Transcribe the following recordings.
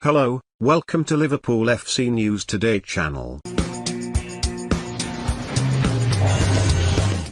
Hello, welcome to Liverpool FC News Today channel.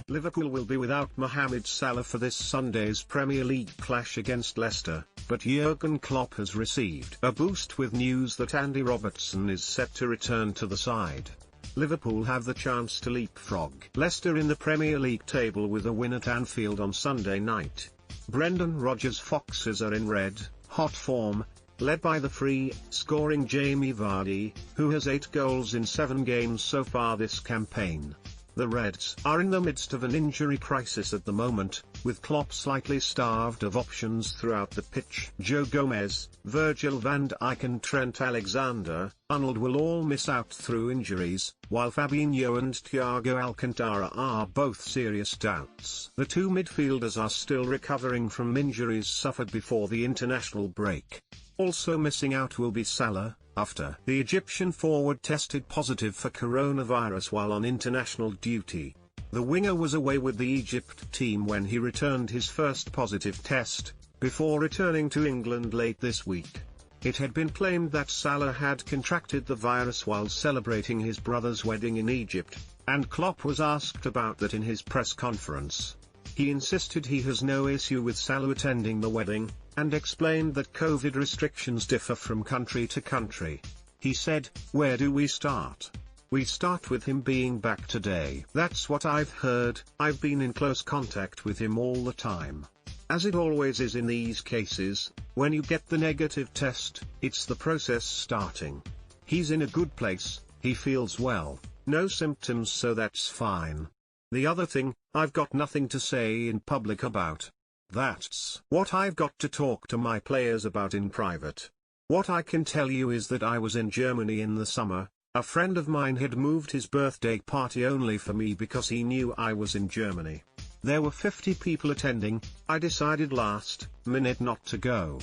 Liverpool will be without Mohamed Salah for this Sunday's Premier League clash against Leicester, but Jurgen Klopp has received a boost with news that Andy Robertson is set to return to the side. Liverpool have the chance to leapfrog Leicester in the Premier League table with a win at Anfield on Sunday night. Brendan Rodgers' Foxes are in red-hot form, led by the free-scoring Jamie Vardy, who has 8 goals in 7 games so far this campaign. The Reds are in the midst of an injury crisis at the moment, with Klopp slightly starved of options throughout the pitch. Joe Gomez, Virgil van Dijk and Trent Alexander-Arnold will all miss out through injuries, while Fabinho and Thiago Alcantara are both serious doubts. The two midfielders are still recovering from injuries suffered before the international break. Also missing out will be Salah, after the Egyptian forward tested positive for coronavirus while on international duty. The winger was away with the Egypt team when he returned his first positive test, before returning to England late this week. It had been claimed that Salah had contracted the virus while celebrating his brother's wedding in Egypt, and Klopp was asked about that in his press conference. He insisted he has no issue with Salah attending the wedding, and explained that COVID restrictions differ from country to country. He said, "Where do we start? We start with him being back today. That's what I've heard. I've been in close contact with him all the time. As it always is in these cases, when you get the negative test, it's the process starting. He's in a good place, he feels well, no symptoms, so that's fine. The other thing, I've got nothing to say in public about. That's what I've got to talk to my players about in private. What I can tell you is that I was in Germany in the summer. A friend of mine had moved his birthday party only for me because he knew I was in Germany. There were 50 people attending. I decided last minute not to go.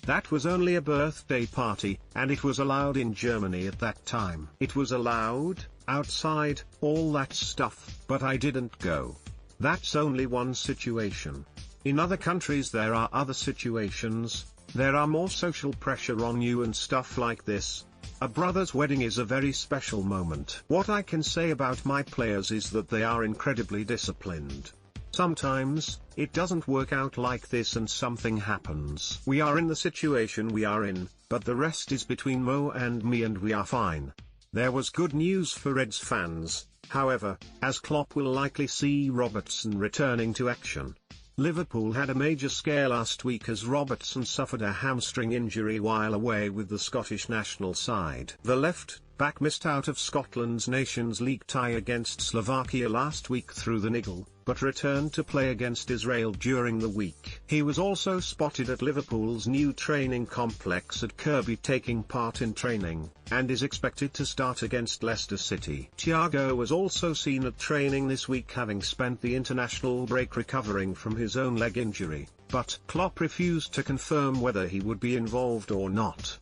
That was only a birthday party, and it was allowed in Germany at that time. It was allowed, outside, all that stuff, but I didn't go. That's only one situation. In other countries there are other situations, there are more social pressure on you and stuff like this. A brother's wedding is a very special moment. What I can say about my players is that they are incredibly disciplined. Sometimes, it doesn't work out like this and something happens. We are in the situation we are in, but the rest is between Mo and me and we are fine." There was good news for Reds fans, however, as Klopp will likely see Robertson returning to action. Liverpool had a major scare last week as Robertson suffered a hamstring injury while away with the Scottish national side. The left-back missed out of Scotland's Nations League tie against Slovakia last week through the niggle, but returned to play against Israel during the week. He was also spotted at Liverpool's new training complex at Kirkby taking part in training, and is expected to start against Leicester City. Thiago was also seen at training this week, having spent the international break recovering from his own leg injury, but Klopp refused to confirm whether he would be involved or not.